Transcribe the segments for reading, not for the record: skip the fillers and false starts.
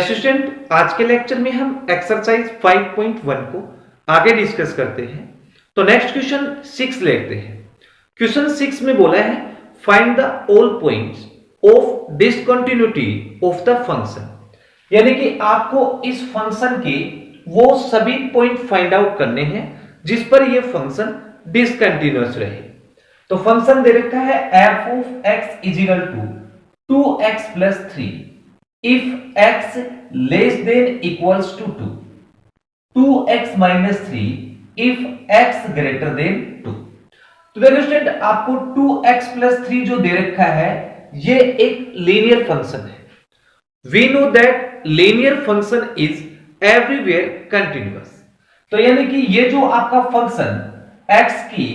Student, आज के lecture में हम एक्सरसाइज 5.1 को आगे डिस्कस करते हैं। तो नेक्स्ट क्वेश्चन 6 लेते हैं। क्वेश्चन 6 में बोला है find the all points of discontinuity of the function, यानी कि आपको इस फंक्शन के वो सभी पॉइंट फाइंड आउट करने हैं जिस पर ये फंक्शन डिसकंटिन्यूअस रहे। तो फंक्शन दे रखा है f of x is equal to 2x plus 3 if x less than equals to 2, 2x minus 3 if x greater than 2। तो देखो स्टूडेंट, आपको 2x plus 3 जो दे रखा है ये एक लीनियर फंक्शन है। We know that linear function is everywhere continuous. तो यानी कि ये जो आपका फंक्शन x की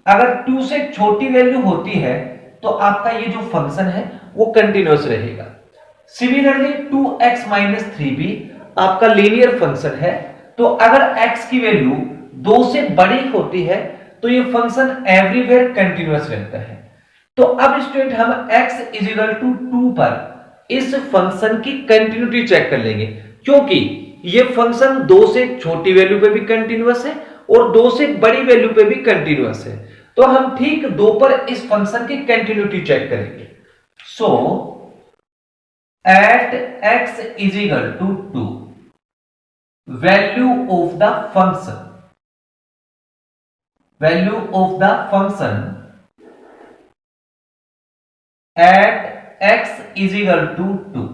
अगर 2 से छोटी वैल्यू होती है तो आपका ये जो फंक्शन है वो कंटिन्यूअस रहेगा। सिमिलरली 2x माइनस 3 भी आपका लीनियर फंक्शन है, तो अगर x की वैल्यू 2 से बड़ी होती है तो ये फंक्शन एवरीवेयर कंटिन्यूअस रहता है। तो अब स्टूडेंट हम x इज इक्वल टू 2 पर इस फंक्शन की कंटिन्यूटी चेक कर लेंगे, क्योंकि ये फंक्शन 2 से छोटी वैल्यू पे भी कंटिन्यूअस है और 2 से बड़ी वैल्यू पे भी कंटिन्यूअस है। तो हम ठीक 2 पर इस फंक्शन की कंटिन्यूटी चेक करेंगे। सो at x is equal to 2, value of the function at x is equal to 2।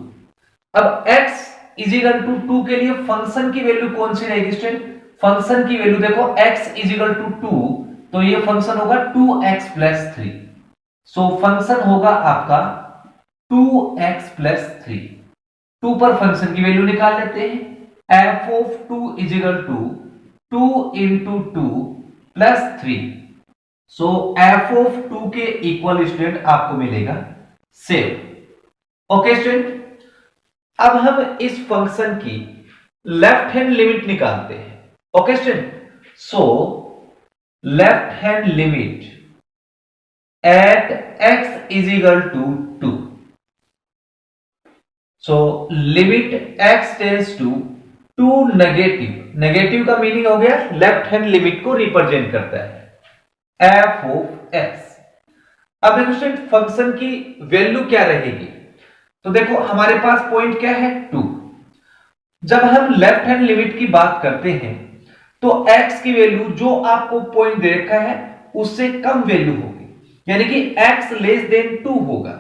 अब x is equal to 2 के लिए फंक्शन की वैल्यू कौन सी रहेगी स्टूडेंट? फंक्शन की वैल्यू देखो x is equal to 2, तो ये फंक्शन होगा 2x plus 3। सो फंक्शन होगा आपका 2x plus 3। 2 पर फंक्शन की वैल्यू निकाल लेते हैं। f of 2 is equal to 2 into 2 plus 3। So f of 2 के इक्वल स्टूडेंट आपको मिलेगा 7। ओके स्टूडेंट, अब हम इस फंक्शन की लेफ्ट हैंड लिमिट निकालते हैं। Okay student, so left hand limit at x is equal to 2। So limit x tends to 2 negative. Negative का मीनिंग हो गया लेफ्ट हैंड लिमिट को रिप्रेजेंट करता है f ऑफ x। अब देखो स्टूडेंट, फंक्शन की वैल्यू क्या रहेगी? तो देखो हमारे पास पॉइंट क्या है 2। जब हम लेफ्ट हैंड लिमिट की बात करते हैं तो x की वैल्यू जो आपको पॉइंट दे रखा है उससे कम वैल्यू होगी, यानी कि x लेस देन 2 होगा।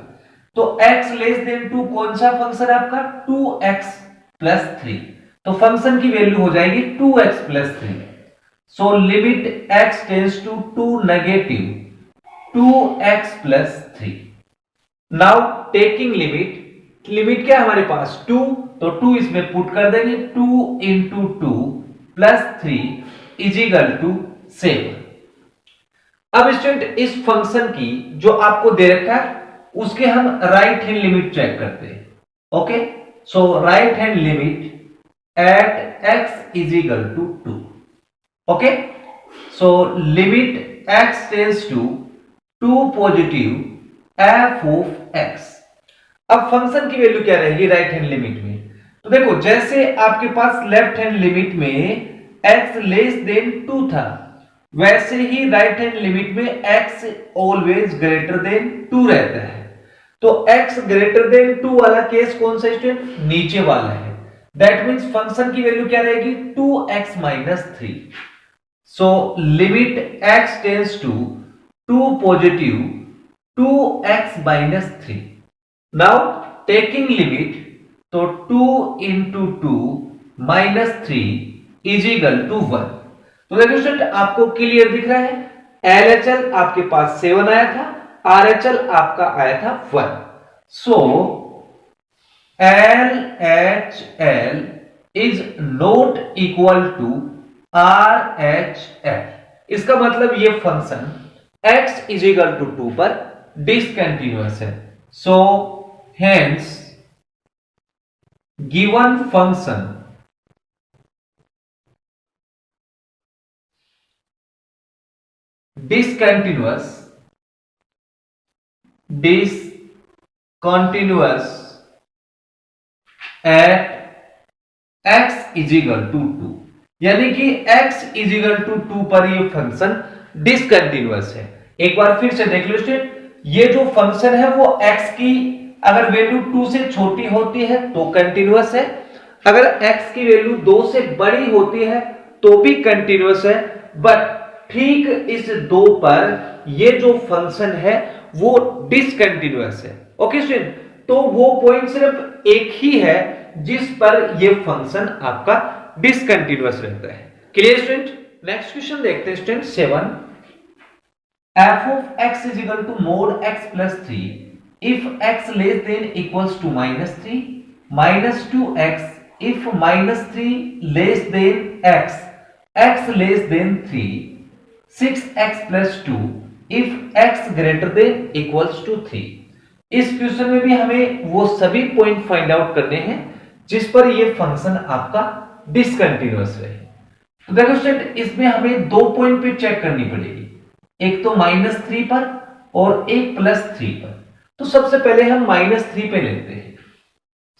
तो x लेस देन 2 कौन सा फंक्शन है आपका? 2x plus 3। तो फंक्शन की वैल्यू हो जाएगी 2x plus 3। So limit x tends to 2 negative 2x plus 3। Now taking limit, limit क्या है हमारे पास 2, तो 2 इसमें पुट कर देंगे। 2 into 2 plus 3 is equal to 7। अब स्टूडेंट इस फंक्शन की जो आपको दे रखा है उसके हम राइट हैंड लिमिट चेक करते हैं। Okay, so right hand limit at x is equal to 2। Okay, so limit x tends to 2 positive f of x। अब फंक्शन की वैल्यू क्या रहेगी राइट हैंड लिमिट में? तो देखो जैसे आपके पास लेफ्ट हैंड लिमिट में x लेस देन 2 था, वैसे ही राइट हैंड लिमिट में x ऑलवेज ग्रेटर देन 2 रहता है। तो x ग्रेटर देन 2 वाला केस कौन सा स्टूडेंट? नीचे वाला है। दैट मींस फंक्शन की वैल्यू क्या रहेगी 2x minus 3। So limit x tends to 2 positive 2x minus 3। Now taking limit, तो 2 into 2 minus 3 is equal to 1। तो देखिए स्टूडेंट, आपको क्लियर दिख रहा है LHL आपके पास 7 आया था, RHL आपका आया था 1। So LHL is not equal to RHL। इसका मतलब ये function x is equal to 2 पर डिसकंटिन्यूअस है। So hence given function discontinuous at x is equal to 2, यानी कि x इज इक्वल टू 2 पर ये फंक्शन डिसकंटिन्यूअस है। एक बार फिर से देख लो स्टूडेंट, ये जो फंक्शन है वो x की अगर वैल्यू 2 से छोटी होती है तो कंटिन्यूअस है, अगर x की वैल्यू 2 से बड़ी होती है तो भी कंटिन्यूअस है, बट ठीक इस 2 पर ये जो फंक्शन है वो डिसकंटिन्यूअस है। ओके स्टूडेंट, तो वो पॉइंट सिर्फ एक ही है जिस पर ये फंक्शन आपका डिसकंटिन्यूअस रहता है। Clear student? नेक्स्ट क्वेश्चन देखते हैं student 7, f of x is equal to mod x plus 3 if x less than equals to minus 3, minus 2x if minus 3 less than x, x less than 3, 6x plus 2 if x greater than equals to 3। इस question में भी हमें वो सभी point find out करने हैं जिस पर ये फंक्शन आपका डिसकंटिन्यूअस रहे। तो देखो स्टूडेंट, इसमें हमें 2 पॉइंट पे चेक करनी पड़ेगी, एक तो -3 पर और एक +3 पर। तो सबसे पहले हम -3 पे लेते हैं।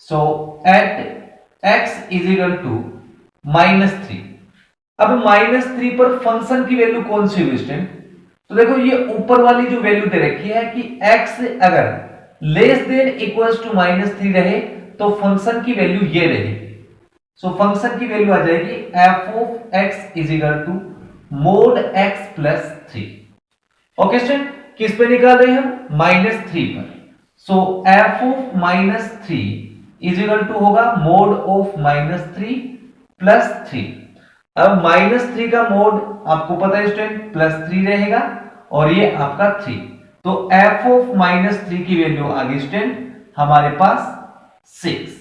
So at x is equal to -3। अब -3 पर फंक्शन की वैल्यू कौन सी हुई स्टूडेंट? तो देखो ये ऊपर वाली जो वैल्यू दे रखी है कि x अगर लेस देन इक्वल्स टू -3 रहे तो फंक्शन की वैल्यू ये रहेगी। सो फंक्शन की वैल्यू आ जाएगी f of x is equal to mod x plus 3। Okay student, किस पे निकाल रहे हैं हम? -3 पर। So f of -3 is equal to होगा मोड ऑफ -3 प्लस 3। अब -3 का मोड आपको पता है स्टूडेंट +3 रहेगा और ये आपका 3, तो f ऑफ -3 की वैल्यू आ गई स्टूडेंट हमारे पास 6।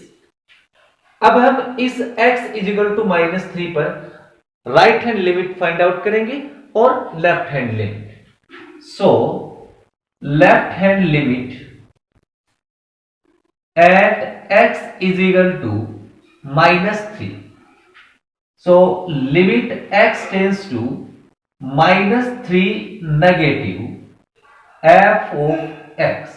अब हम इस x इज इक्वल टू -3 पर right hand limit find out करेंगे और left hand limit. So left hand limit at x is equal to -3। So limit x tends to -3 negative f of x।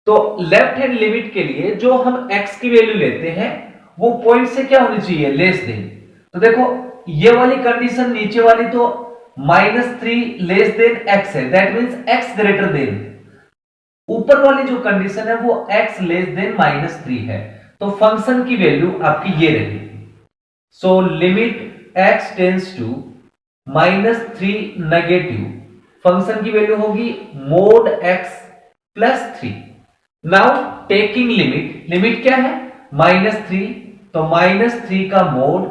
तो left hand limit के लिए जो हम x की value लेते हैं वो पॉइंट से क्या होनी चाहिए? Less than. तो देखो ये वाली कंडीशन नीचे वाली तो -3 लेस देन x है, that means x greater then. ऊपर वाली जो कंडीशन है वो x लेस देन -3 है, तो फंक्शन की वैल्यू आपकी ये रहेगी। So limit x tends to -3 negative, function की वैल्यू होगी mod x plus 3। Now taking limit, limit क्या है? -3, तो -3 का मोड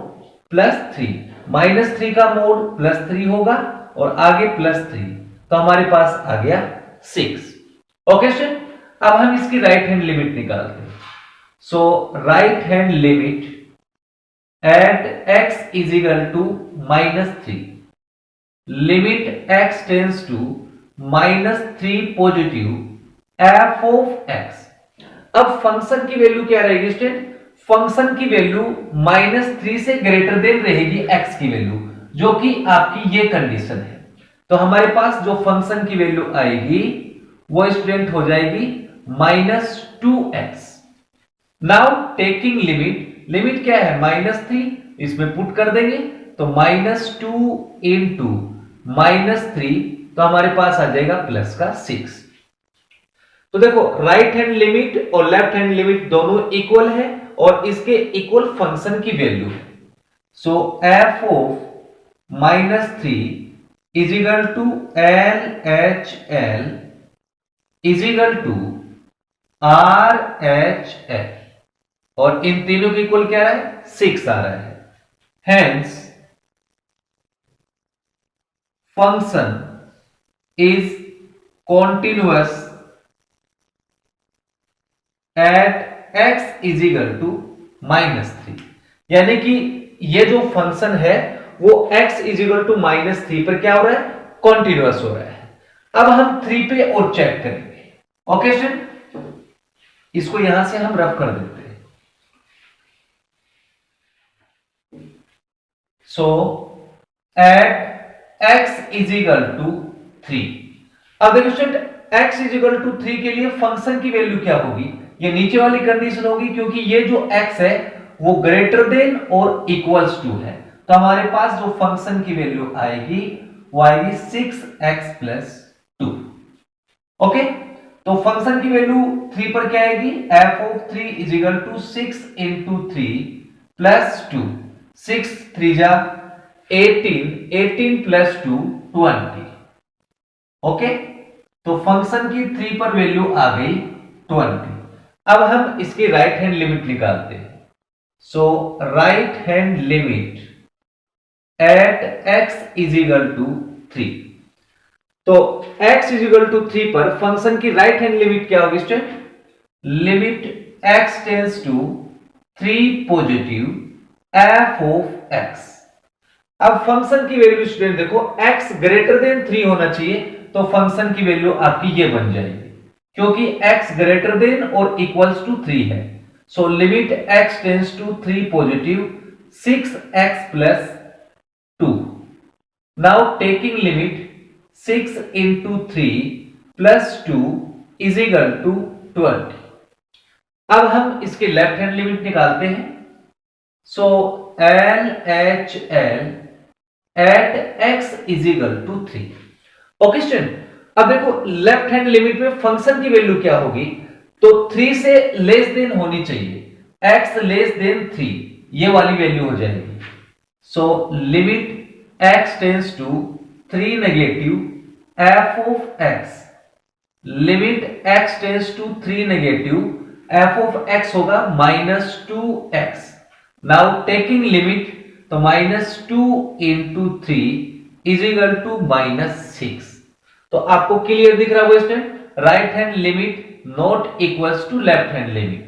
प्लस 3, -3 का मोड +3 होगा और आगे +3, तो हमारे पास आ गया 6। ओके स्टूडेंट, अब हम इसकी राइट हैंड लिमिट निकालते हैं। So right hand limit at x is equal to -3, limit x tends to -3 positive f of x। अब फंक्शन की वैल्यू क्या रहेगी स्टूडेंट? फंक्शन की वैल्यू -3 से ग्रेटर देन रहेगी x की वैल्यू, जो कि आपकी ये कंडीशन है। तो हमारे पास जो फंक्शन की वैल्यू आएगी वो स्टूडेंट हो जाएगी -2x। Now taking limit, limit क्या है? -3, इसमें पुट कर देंगे तो -2 इंटू -3, तो हमारे पास आ जाएगा प्लस का 6। तो देखो राइट हैंड लिमिट और लेफ्ट हैंड लिमिट दोनों इक्वल है और इसके इक्वल फंक्शन की वैल्यू है। So f of -3 is equal to LHL is equal to RHL, और इन तीनों के इक्वल क्या है? 6 आ रहा है। Hence function is continuous at x is equal to -3, यानी कि ये जो फंक्शन है वो x इज इक्वल टू -3 पर क्या हो रहा है? कॉन्टिन्यूअस हो रहा है। अब हम 3 पे और चेक करेंगे। ओके स्टूडेंट, इसको यहां से हम रफ कर देते हैं। So at x is equal to 3। अब देखो student, x is equal to 3 के लिए फंक्शन की वैल्यू क्या होगी? ये नीचे वाली कंडीशन होगी, क्योंकि ये जो x है वो ग्रेटर देन और इक्वल्स टू है, तो हमारे पास जो फंक्शन की वैल्यू आएगी वो आएगी 6x प्लस 2। ओके, तो फंक्शन की वैल्यू 3 पर क्या आएगी, f of 3 is equal to 6 into 3 plus 2, 6 3 जा 18, 18 प्लस 2 20। ओके, तो फंक्शन की 3 पर वैल्यू आ गई 20। अब हम इसकी राइट हैंड लिमिट निकालते हैं। So right hand limit at x is equal to 3। तो x इज इक्वल टू 3 पर फंक्शन की राइट हैंड लिमिट क्या होगी student, limit x tends to 3 positive f of x। अब फंक्शन की वैल्यू स्टूडेंट देखो, x ग्रेटर देन 3 होना चाहिए, तो फंक्शन की वैल्यू आपकी ये बन जाएगी, क्योंकि x ग्रेटर देन और इक्वल्स टू 3 है। So limit x tends to 3 positive 6x plus 2। Now taking limit 6 into 3 plus 2 is equal to 20। अब हम इसके लेफ्ट हैंड लिमिट निकालते हैं। So L H L at x is equal to 3। Okay student, अब देखो left hand limit में function की value क्या होगी, तो 3 से लेस देन होनी चाहिए, x लेस देन 3 ये वाली वैल्यू हो जाएगी। So limit x tends to 3 negative f of x, limit x tends to 3 negative f of x होगा -2x। नाउ टेकिंग लिमिट, तो -2 इंटू 3 इज इक्वल टू -6। तो आपको क्लियर दिख रहा है student, right hand limit not equals to left hand limit.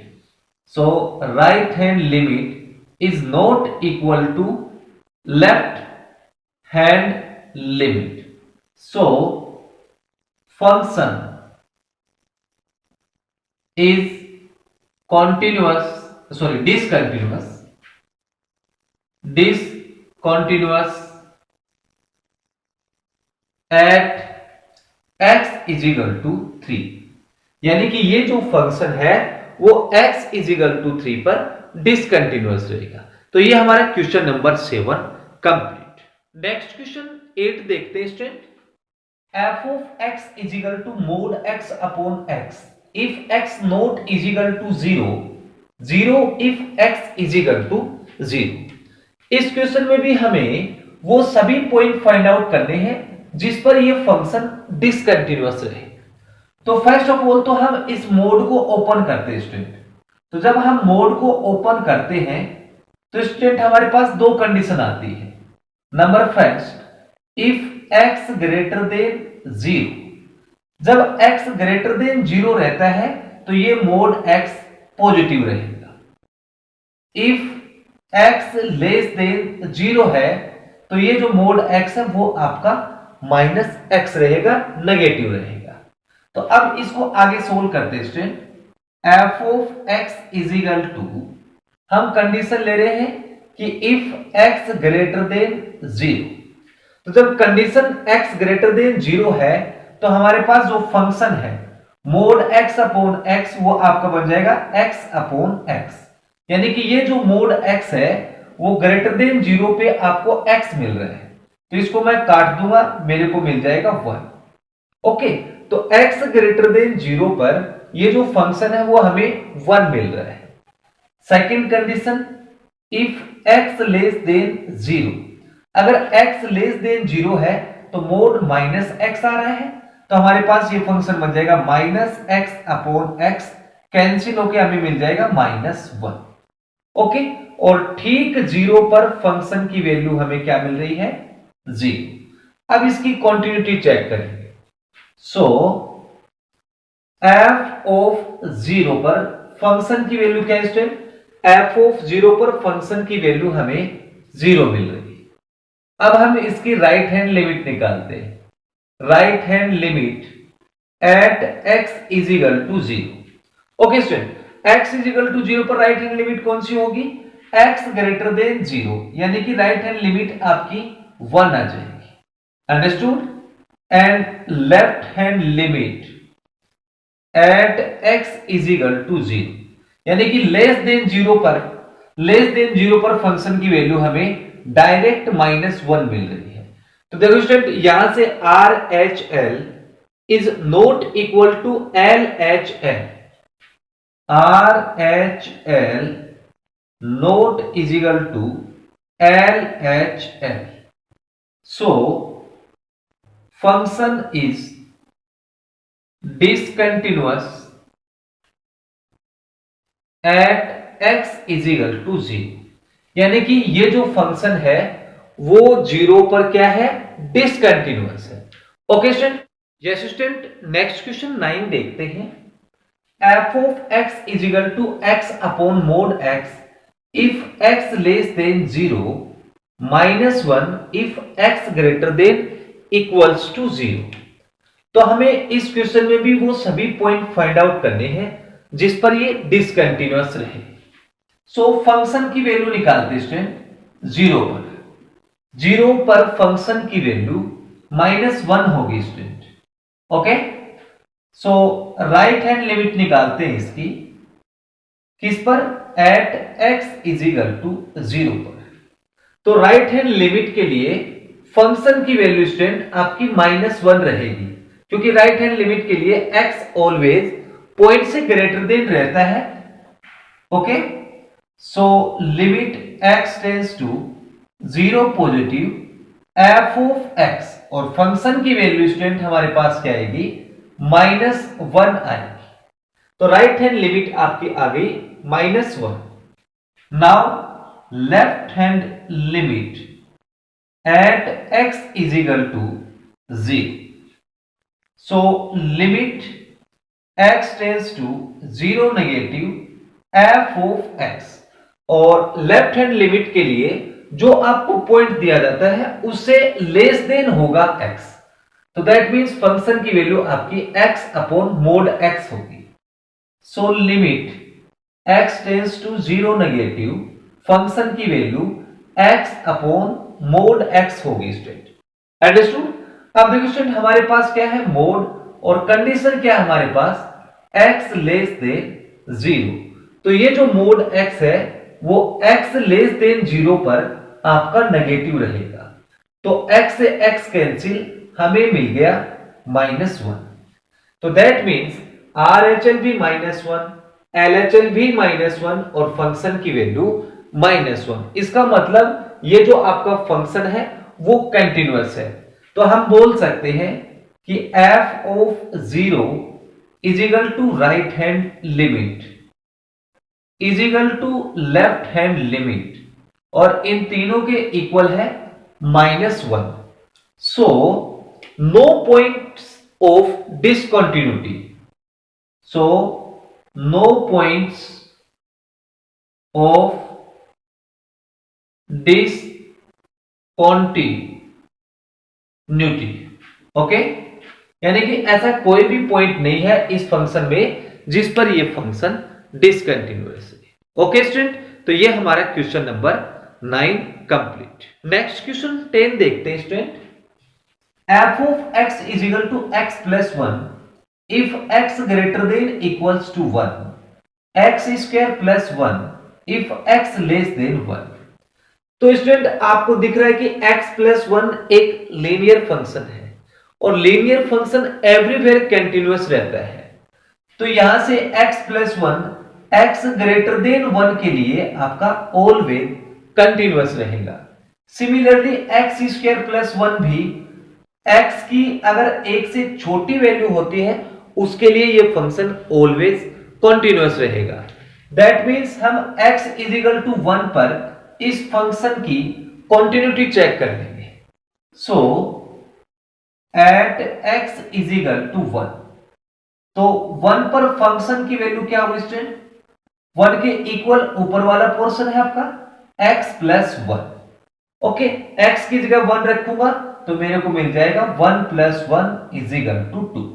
So right hand limit is not equal to left hand limit. So function is continuous, sorry, discontinuous at x is equal to 3। यानी कि ये जो function है वो x is equal to 3 पर discontinuous रहेगा। तो ये हमारा question number 7 complete. Next question 8 देखते हैं student. f of x is equal to mod x upon x if x not is equal to 0, 0 if x is equal to 0। इस question में भी हमें वो सभी पॉइंट फाइंड आउट करने हैं जिस पर ये फंक्शन डिसकंटिन्यूअस रहे। तो फर्स्ट ऑफ ऑल तो हम इस मोड को ओपन करते हैं स्टूडेंट। तो जब हम मोड को ओपन करते हैं तो स्टूडेंट हमारे पास दो कंडीशन आती है। Number first, if x greater then 0, जब x ग्रेटर देन 0 रहता है तो ये मोड x पॉजिटिव रहेगा। इफ x लेस देन 0 है तो ये जो मोड x है वो आपका -x रहेगा, नेगेटिव रहेगा। तो अब इसको आगे सोल्व करते हैं student. f of x is equal to, हम कंडीशन ले रहे हैं कि इफ x ग्रेटर देन 0, तो जब कंडीशन x ग्रेटर देन 0 है तो हमारे पास जो फंक्शन है मोड x अपॉन x वो आपका बन जाएगा x अपॉन x। यानी कि ये जो मोड x है वो ग्रेटर देन 0 पे आपको x मिल रहा है, तो इसको मैं काट दूंगा, मेरे को मिल जाएगा 1। ओके, तो x ग्रेटर देन 0 पर ये जो फंक्शन है वो हमें 1 मिल रहा है। Second condition, if x less then 0, अगर x लेस देन 0 है तो मोड -x आ रहा है, तो हमारे पास ये फंक्शन बन जाएगा -x अपॉन x, कैंसिल होके हमें मिल जाएगा -1। ओके, और ठीक 0 पर फंक्शन की वैल्यू हमें क्या मिल रही है, 0। अब इसकी कंटिन्यूटी चेक करेंगे। सो f ऑफ 0 पर फंक्शन की वैल्यू क्या है स्टूडेंट, f ऑफ 0 पर फंक्शन की वैल्यू हमें 0 मिल रही है। अब हम इसकी राइट हैंड लिमिट निकालते हैं। Right hand limit at x is equal to 0। Okay student, x is equal to 0 पर राइट हैंड लिमिट कौन सी होगी, x ग्रेटर देन 0, यानी कि राइट हैंड लिमिट आपकी 1 आ जाएगी। Understood. And left hand limit at x is equal to 0, यानी कि लेस देन 0 पर लेस देन 0 पर फंक्शन की वैल्यू हमें डायरेक्ट -1 मिल रही है। तो देखो स्टूडेंट, यहां से RHL is not equal to LHL। RHL not is equal to LHL। So function is discontinuous at x is equal to 0। यानी कि ये जो फंक्शन है वो 0 पर क्या है, डिसकंटिन्यूअस है। Okay student, yes student, next question 9 देखते हैं। f of x is equal to x upon mod x if x less than 0 minus 1 if x greater than equals to 0। तो हमें इस क्वेश्चन में भी वो सभी पॉइंट फाइंड आउट करने हैं जिस पर ये डिसकंटिन्यूअस रहे। सो फंक्शन की वैल्यू निकालते स्टूडेंट 0 पर। 0 पर फंक्शन की वैल्यू -1 होगी student. Okay, so right hand limit निकालते हैं इसकी, किस पर, at x is equal to 0 पर। तो राइट हैंड लिमिट के लिए फंक्शन की वैल्यू स्टूडेंट आपकी -1 रहेगी, क्योंकि राइट हैंड लिमिट के लिए x ऑलवेज पॉइंट से ग्रेटर देन रहता है। Okay, so limit x tends to 0 positive f of x, और फंक्शन की वैल्यू स्टूडेंट हमारे पास क्या आएगी, -1 आएगी। तो राइट हैंड लिमिट आपकी आ गई -1। Now left hand limit at x is equal to 0। So limit x tends to 0 negative f of x, और लेफ्ट हैंड लिमिट के लिए जो आपको पॉइंट दिया जाता है उससे लेस देन होगा x। तो दैट मींस फंक्शन की वैल्यू आपकी x अपॉन मोड x होगी। So limit x tends to 0 negative, function की value x upon mod x होगी स्टूडेंट। अंडरस्टूड? अब देखो स्टूडेंट, हमारे पास क्या है, मोड, और कंडीशन क्या है हमारे पास, x लेस देन 0। तो ये जो मोड x है वो x लेस देन 0 पर आपका नेगेटिव रहेगा। तो x से x कैंसिल, हमें मिल गया -1। तो दैट मींस RHL भी -1, LHL भी -1, और फंक्शन की वैल्यू -1। इसका मतलब ये जो आपका फंक्शन है वो कंटिन्यूअस है। तो हम बोल सकते हैं कि f of 0 is equal to right hand limit is equal to left hand limit, और इन तीनों के इक्वल है -1। So no points of discontinuity, so no points of discontinuity. Okay, यानी कि ऐसा कोई भी पॉइंट नहीं है इस फंक्शन में जिस पर ये फंक्शन डिसकंटिन्यूअस है। ओके स्टूडेंट, तो ये हमारा question number 9 complete. Next question 10 देखते हैं student. f of x is equal to x plus 1 if x greater than equals to 1, x square plus 1 if x less than 1। तो student आपको दिख रहा है कि x प्लस 1 एक लीनियर फंक्शन है, और लीनियर फंक्शन एवरीवेयर कंटिन्यूअस रहता है। तो यहां से x plus 1 x greater than 1 के लिए आपका ऑलवेज कंटिन्यूअस रहेगा। सिमिलरली x स्क्वायर प्लस 1 भी x की अगर 1 से छोटी वैल्यू होती है उसके लिए ये फंक्शन ऑलवेज कंटिन्यूअस रहेगा। दैट मींस हम x इज इक्वल टू 1 पर इस फंक्शन की कंटिन्यूटी चेक कर लेंगे। So at x is equal to 1, तो 1 पर फंक्शन की वैल्यू क्या होगी स्टूडेंट, 1 के इक्वल ऊपर वाला पोर्शन है आपका x प्लस 1। ओके, x की जगह 1 रखूंगा तो मेरे को मिल जाएगा 1 प्लस 1 इज इक्वल टू 2।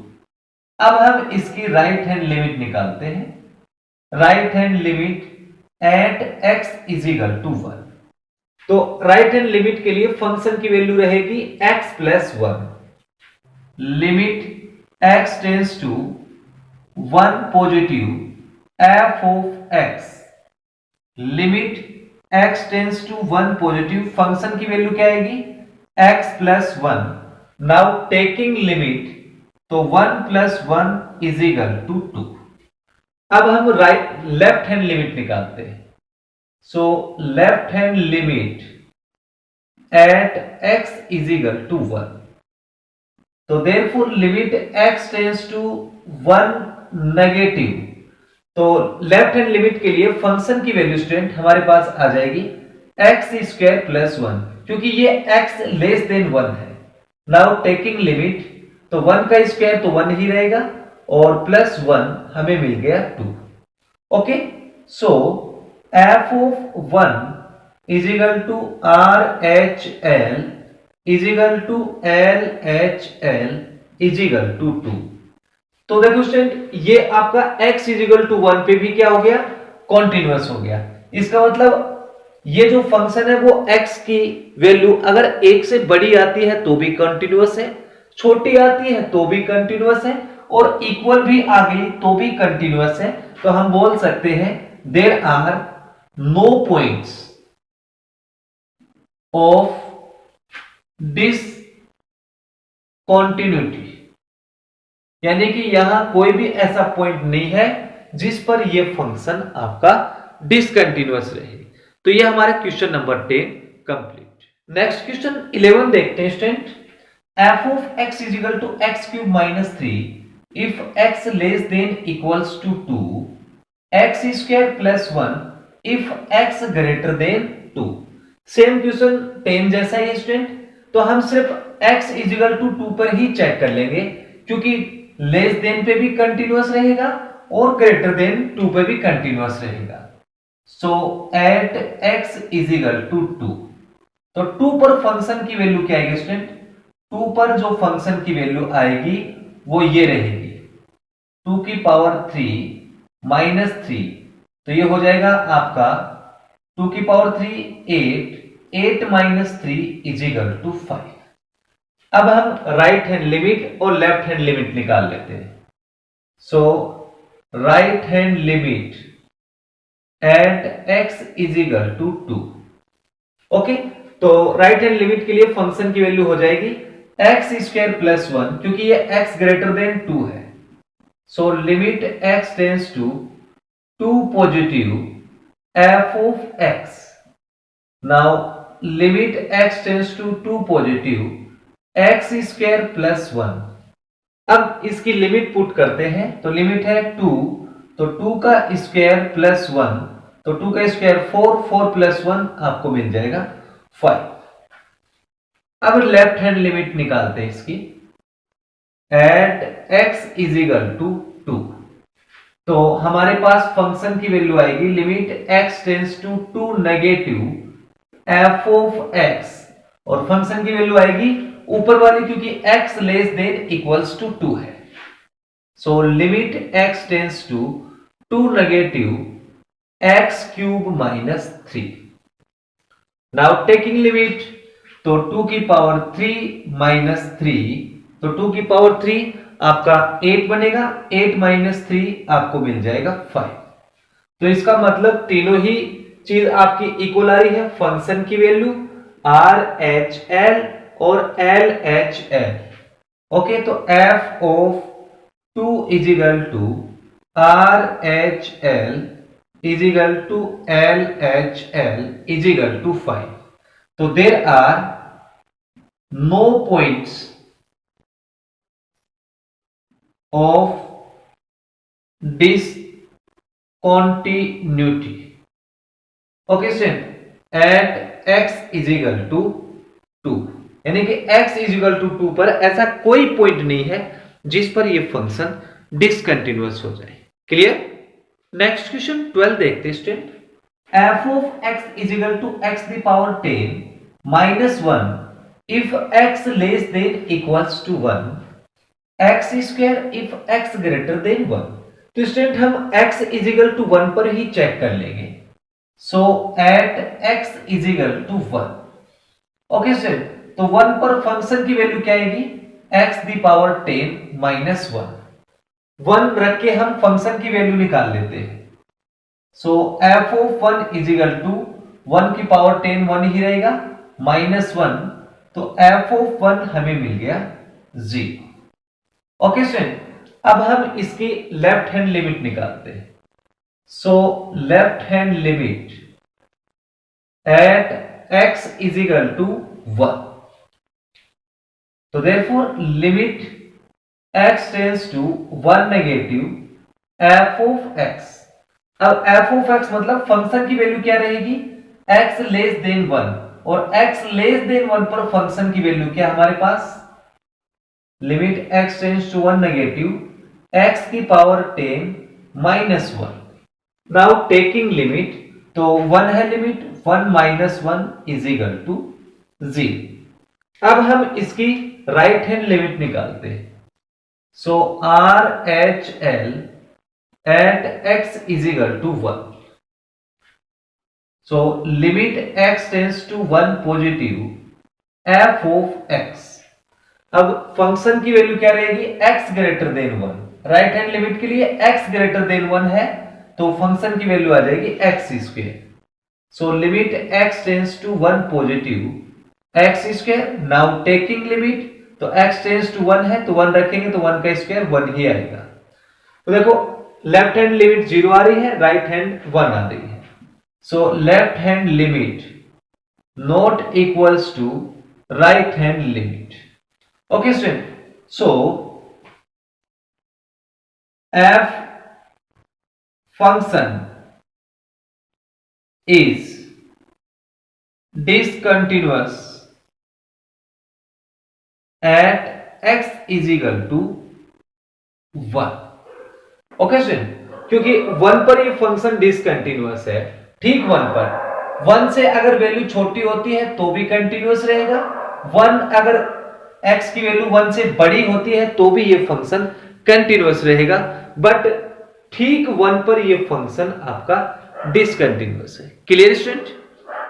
अब हम इसकी राइट हैंड लिमिट निकालते हैं। Right hand limit at x is equal to 1। तो राइट हैंड लिमिट के लिए फंक्शन की वैल्यू रहेगी x plus 1। Limit x tends to 1 positive f of x, limit x tends to 1 positive, function की value क्या आएगी x plus 1। Now taking limit, तो 1 plus 1 is equal to 2। अब हम लेफ्ट हैंड लिमिट निकालते हैं। So left hand limit at x is equal to 1, तो therefore limit x tends to 1 negative, तो लेफ्ट हैंड लिमिट के लिए फंक्शन की वैल्यू स्टूडेंट हमारे पास आ जाएगी एक्स स्क्वायर प्लस 1, क्योंकि ये x लेस देन 1 है। नाउ टेकिंग लिमिट, तो 1 का स्क्वायर तो 1 ही रहेगा और प्लस 1 हमें मिल गया 2। Okay, so f of 1 is equal to R H L is equal to L H L is equal to 2। तो देखो स्टूडेंट, ये आपका x इज इक्वल टू 1 पे भी क्या हो गया, कॉन्टिन्यूअस हो गया। इसका मतलब ये जो फंक्शन है वो x की वैल्यू अगर 1 से बड़ी आती है तो भी कंटिन्यूअस है, छोटी आती है तो भी कंटिन्यूअस है, और इक्वल भी आ गई तो भी कंटिन्यूअस है। तो हम बोल सकते हैं there are no points of discontinuity, यानी कि यहां कोई भी ऐसा पॉइंट नहीं है जिस पर यह फंक्शन आपका डिसकंटिन्यूअस रहे। तो यह हमारा question number 10 complete. Next question 11 देखते हैं student. f of x is equal to x cube minus 3 if x less than equals to 2, x square plus 1 if x greater than 2। Same question 10 जैसा ही student, तो हम सिर्फ x is equal to 2 पर ही check कर लेंगे, क्योंकि less than पे भी कंटिन्यूअस रहेगा और ग्रेटर देन 2 पे भी कंटिन्यूअस रहेगा। सो at x is equal to 2, तो 2 पर फंक्शन की वैल्यू क्या आएगी स्टूडेंट, 2 पर जो फंक्शन की वैल्यू आएगी वो ये रहेगी 2 की पावर 3 माइनस 3, तो ये हो जाएगा आपका 2 की power 3 8 minus 3 is equal to 5। अब हम राइट हैंड लिमिट और लेफ्ट हैंड लिमिट निकाल लेते हैं। So right hand limit at x is equal to 2। Okay, तो राइट हैंड लिमिट के लिए फंक्शन की वैल्यू हो जाएगी x स्क्वायर प्लस 1, क्योंकि ये x ग्रेटर देन 2 है। So limit x tends to 2 positive f of x। Now limit x tends to 2 positive x square plus 1। अब इसकी लिमिट पुट करते हैं, तो लिमिट है 2, तो 2 का स्क्वायर प्लस 1, तो 2 का स्क्वायर 4 प्लस 1 आपको मिल जाएगा 5। अब लेफ्ट हैंड लिमिट निकालते हैं इसकी at x is equal to 2, तो हमारे पास फंक्शन की वैल्यू आएगी limit x tends to 2 negative f of x, और फंक्शन की वैल्यू आएगी ऊपर वाली, क्योंकि x less than equals to 2 है। So limit x tends to 2 negative x cube minus 3। Now taking limit, तो 2 की पावर 3 माइनस 3, तो 2 की पावर 3 आपका 8 बनेगा, 8 माइनस 3 आपको मिल जाएगा 5। तो इसका मतलब तीनों ही चीज आपकी इक्वल आ रही है, फंक्शन की वैल्यू RHL और LHL। ओके, तो f of 2 is equal to RHL is equal to LHL is equal to 5। तो there are no points of discontinuity. Okay student, at x is equal to 2, यानी कि x is equal to 2 पर ऐसा कोई point नहीं है जिस पर यह फंक्शन डिसकंटिन्यूअस हो जाए। क्लियर? नेक्स्ट क्वेश्चन 12 देखते हैं student. f of x is equal to x the power 10 minus 1 if x less than equals to 1, x square if x greater than 1। तो स्टूडेंट हम x इज इक्वल टू 1 पर ही check कर लेंगे। So at x is equal to 1। Okay student, तो 1 पर function की value क्या आएगी, x द पावर 10 माइनस 1 रख के हम फंक्शन की वैल्यू निकाल लेते हैं। So f of 1 is equal to 1 की पावर 10 1 ही रहेगा, -1, तो f(1) हमें मिल गया 0। ओके स्टूडेंट, अब हम इसकी लेफ्ट हैंड लिमिट निकालते हैं। So left hand limit at x is equal to 1, तो therefore limit x tends to 1 negative f of x। अब f ऑफ x मतलब फंक्शन की वैल्यू क्या रहेगी, x लेस देन 1, और x लेस देन 1 पर फंक्शन की वैल्यू क्या हमारे पास, limit x tends to 1 negative x की पावर 10 -1। नाउ टेकिंग लिमिट, तो 1 है लिमिट, 1 - 1 इज इक्वल टू 0। अब हम इसकी राइट हैंड लिमिट निकालते हैं। So RHL at x is equal to 1। So limit x tends to 1 positive f of x। अब function की वैल्यू क्या रहेगी, x greater than 1। Right hand limit के लिए x ग्रेटर देन 1 है, तो फंक्शन की वैल्यू आ जाएगी x square. So limit x tends to 1 positive x square. Now taking limit, तो x टेंड्स टू 1 है, तो 1 रखेंगे तो 1 का स्क्वायर 1 ही आएगा। तो देखो लेफ्ट हैंड लिमिट 0 आ रही है, राइट हैंड 1 आ रही है। So left hand limit not equals to right hand limit. Okay student, so f function is discontinuous at x is equal to 1। Okay student, क्योंकि 1 पर ये फंक्शन डिसकंटिन्यूअस है, ठीक 1 पर। 1 से अगर वैल्यू छोटी होती है तो भी कंटिन्यूअस रहेगा, 1 अगर x की वैल्यू 1 से बड़ी होती है तो भी ये फंक्शन कंटिन्यूअस रहेगा, बट ठीक 1 पर ये फंक्शन आपका डिसकंटिन्यूअस है। Clear student?